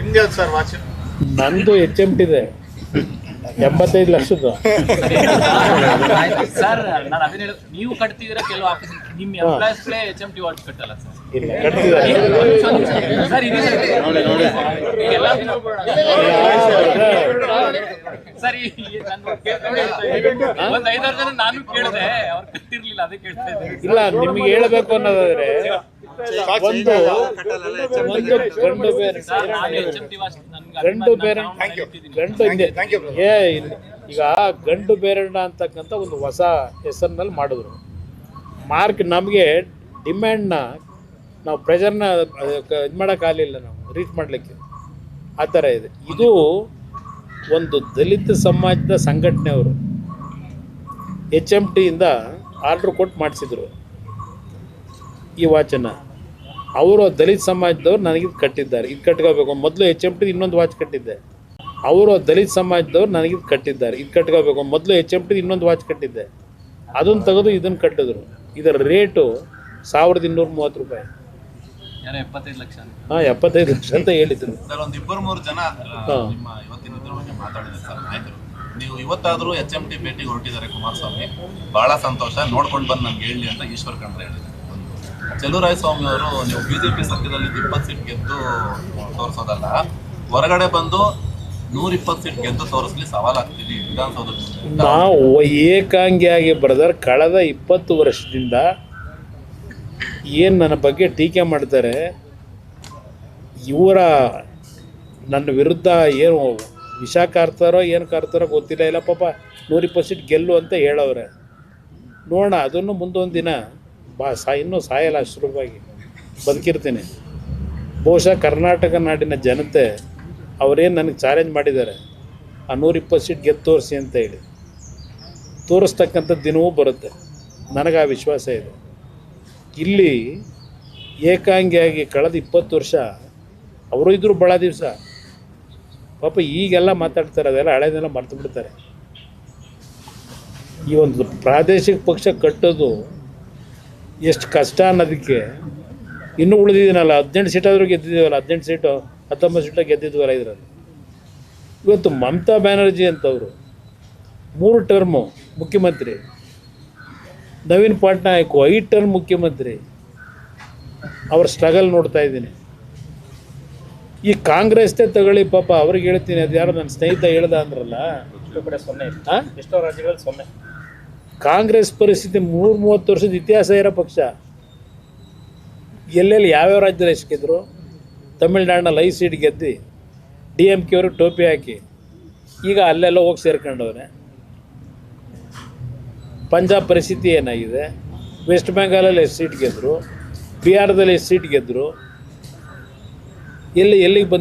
ನಿಮ್ದು ಯಾವ್ದು sir watch? ನಂದು HMT ಇದೆ 85 ಲಕ್ಷದ್ದು. ಸರ್ ನಾನು ಅದನ್ನ ಹೇಳ, ನೀವು ಕಟ್ತಿದ್ದೀರಾ ಕೆಲವು ಆಫೀಸ್ ನಿಮ್ಮ ಎಂಪ್ಲಾಯ್ಸ್ HMT ವಾಚ್ ಕಟ್ಟಲ್ಲ ಸರ್. ಇಲ್ಲ ಕಟ್ತಿದ್ದಾರೆ ಸರ್ ಇದೆ ಸರ್. ಒಂದು 5-6 ಜನ ನಾನು ಕೇಳಿದೆ, ಅವ್ರು ಕಟ್ಟಿರ್ಲಿಲ್ಲ, ಅದೇ ಕೇಳ್ತಾ ಇದ್ದೆ. ಇಲ್ಲ, ನಿಮಗೆ ಹೇಳಬೇಕು ಅನ್ನೋದಾದ್ರೆ ಒಂದು ಗಂಡು ಬೇರೆ ಈಗ ಗಂಡು ಬೇರಣ್ಣ ಅಂತಕ್ಕಂಥ ಒಂದು ಹೊಸ ಹೆಸರಿನಲ್ಲಿ ಮಾಡಿದ್ರು. ಮಾರ್ಕ್ ನಮಗೆ ಡಿಮ್ಯಾಂಡ್ನ ನಾವು ಪ್ರೆಷರ್ನ ಇದು ಮಾಡೋಕ್ಕಾಗಲಿಲ್ಲ, ನಾವು ರೀಚ್ ಮಾಡಲಿಕ್ಕೆ. ಆ ಥರ ಇದೆ. ಇದು ಒಂದು ದಲಿತ ಸಮಾಜದ ಸಂಘಟನೆಯವರು HMTಯಿಂದ ಆರ್ಡ್ರ್ ಕೊಟ್ಟು ಮಾಡಿಸಿದ್ರು ಈ ವಾಚನ್ನು. ಅವರು ದಲಿತ ಸಮಾಜದವ್ರು ನನಗಿದು ಕಟ್ಟಿದ್ದಾರೆ, ಇದು ಕಟ್ಕೋಬೇಕು. ಮೊದಲು HMT ಇನ್ನೊಂದು ವಾಚ್ ಕಟ್ಟಿದ್ದೆ. ಅವರು ದಲಿತ ಸಮಾಜದವ್ರು ನನಗಿದು ಕಟ್ಟಿದ್ದಾರೆ, ಇದು ಕಟ್ಕೋಬೇಕು. ಮೊದಲು HMT ಇನ್ನೊಂದು ವಾಚ್ ಕಟ್ಟಿದ್ದೆ, ಅದನ್ನು ತೆಗೆದು ಇದನ್ನು ಕಟ್ಟಿದ್ರು. ಇದರ ರೇಟು 1230 ರೂಪಾಯಿ. 75 ಲಕ್ಷ. ಹಾಂ, 75 ಲಕ್ಷ ಅಂತ ಹೇಳಿದ್ರು. ಸರ್, ಒಂದು 2-3 ಜನ ನಿಮ್ಮ ಇವತ್ತಿನ ಇದ್ರ ಬಗ್ಗೆ ಮಾತಾಡಿದ್ದಾರೆ ಸರ್ ನಾಯಕರು. ನೀವು ಇವತ್ತಾದರೂ HMT ಭೇಟಿಗೆ ಹೊರಟಿದ್ದಾರೆ ಕುಮಾರಸ್ವಾಮಿ, ಬಹಳ ಸಂತೋಷ, ನೋಡ್ಕೊಂಡು ಬಂದು ನಮ್ಗೆ ಹೇಳಿ ಅಂತ ಈಶ್ವರ್ ಖಂಡ್ರೆ ಹೇಳಿದ್ದಾರೆ. ಚಲುವರಾಯಸ್ವಾಮಿ ಅವರು, ನೀವು ಬಿಜೆಪಿ ಸತ್ಯದಲ್ಲಿ 20 ಸೀಟ್ ಗೆದ್ದು ತೋರಿಸೋದಲ್ಲ, ಹೊರಗಡೆ ಬಂದು 120 ಸೀಟ್ ಗೆದ್ದು ತೋರಿಸ್ಲಿ ಸವಾಲಾಗ್ತೀವಿ ವಿಧಾನಸೌಧದಲ್ಲಿ. ನಾವು ಏಕಾಂಗಿಯಾಗಿ ಬ್ರದರ್ ಕಳೆದ 20 ವರ್ಷದಿಂದ ಏನು ನನ್ನ ಬಗ್ಗೆ ಟೀಕೆ ಮಾಡ್ತಾರೆ, ಇವರ ನನ್ನ ವಿರುದ್ಧ ಏನು ವಿಷ ಕಾರ್ತಾರೋ ಏನು ಕಾರ್ತಾರೋ ಗೊತ್ತಿಲ್ಲ. ಇಲ್ಲ ಪಾಪ 120 ಸೀಟ್ ಗೆಲ್ಲು ಅಂತ ಹೇಳವ್ರೆ. ನೋಡೋಣ, ಅದನ್ನು ಮುಂದೊಂದು ದಿನ ಇನ್ನೂ ಸಾಯಲ್ಲ, ಅಷ್ಟರೂಪಾಗಿ ಬದುಕಿರ್ತೀನಿ. ಬಹುಶಃ ಕರ್ನಾಟಕ ನಾಡಿನ ಜನತೆ ಅವರೇನು ನನಗೆ ಚಾಲೆಂಜ್ ಮಾಡಿದ್ದಾರೆ, ಆ 120 ಸೀಟ್ ಗೆದ್ದು ತೋರಿಸಿ ಅಂತ ಹೇಳಿ, ತೋರಿಸ್ತಕ್ಕಂಥ ದಿನವೂ ಬರುತ್ತೆ. ನನಗೆ ಆ ವಿಶ್ವಾಸ ಇದೆ. ಇಲ್ಲಿ ಏಕಾಂಗಿಯಾಗಿ ಕಳೆದ 20 ವರ್ಷ ಅವರು ಇದ್ದರು ಭಾಳ ದಿವಸ. ಪಾಪ ಈಗೆಲ್ಲ ಮಾತಾಡ್ತಾರೆ, ಅದೆಲ್ಲ ಹಳೆದೆಲ್ಲ ಮರ್ತು ಬಿಡ್ತಾರೆ. ಈ ಒಂದು ಪ್ರಾದೇಶಿಕ ಪಕ್ಷ ಕಟ್ಟೋದು ಎಷ್ಟು ಕಷ್ಟ ಅನ್ನೋದಕ್ಕೆ ಇನ್ನೂ ಉಳಿದಿದ್ದೀನಲ್ಲ. 18 ಸೀಟಾದರೂ ಗೆದ್ದಿದ್ದೀವಲ್ಲ, 18 ಸೀಟು 19 ಸೀಟ ಗೆದ್ದಿದ್ವಲ್ಲ ಇದರಲ್ಲಿ. ಇವತ್ತು ಮಮತಾ ಬ್ಯಾನರ್ಜಿ ಅಂತವರು 3 ಟರ್ಮು ಮುಖ್ಯಮಂತ್ರಿ, ನವೀನ್ ಪಟ್ನಾಯಕ್ 5 ಟರ್ಮ್ ಮುಖ್ಯಮಂತ್ರಿ. ಅವ್ರ ಸ್ಟ್ರಗಲ್ ನೋಡ್ತಾ ಇದ್ದೀನಿ. ಈ ಕಾಂಗ್ರೆಸ್ದೇ ತಗೊಳ್ಳಿ, ಪಾಪ ಅವ್ರಿಗೆ ಹೇಳ್ತೀನಿ, ಅದು ಯಾರೋ ನನ್ನ ಸ್ನೇಹಿತ ಹೇಳ್ದ ಅಂದ್ರಲ್ಲ, ಎಷ್ಟೋ ರಾಜ್ಯಗಳಲ್ಲಿ 0. ಕಾಂಗ್ರೆಸ್ ಪರಿಸ್ಥಿತಿ 30 ವರ್ಷದ ಇತಿಹಾಸ ಇರೋ ಪಕ್ಷ. ಎಲ್ಲೆಲ್ಲಿ ಯಾವ್ಯಾವ ರಾಜ್ಯದಲ್ಲಿ ಎಷ್ಟು ಗೆದ್ದರು. ತಮಿಳ್ನಾಡಿನಲ್ಲಿ 5 ಸೀಟ್ ಗೆದ್ದು DMK ಅವ್ರಿಗೆ ಟೋಪಿ ಹಾಕಿ ಈಗ ಅಲ್ಲೆಲ್ಲ ಹೋಗಿ ಸೇರ್ಕೊಂಡವ್ರೆ. ಪಂಜಾಬ್ ಪರಿಸ್ಥಿತಿ ಏನಾಗಿದೆ, ವೆಸ್ಟ್ ಬೆಂಗಾಲಲ್ಲಿ ಎಷ್ಟು ಸೀಟ್ ಗೆದ್ದರು, ಬಿಹಾರದಲ್ಲಿ ಎಷ್ಟು ಸೀಟ್ ಗೆದ್ದರು, ಎಲ್ಲಿಗೆ ಬಂದು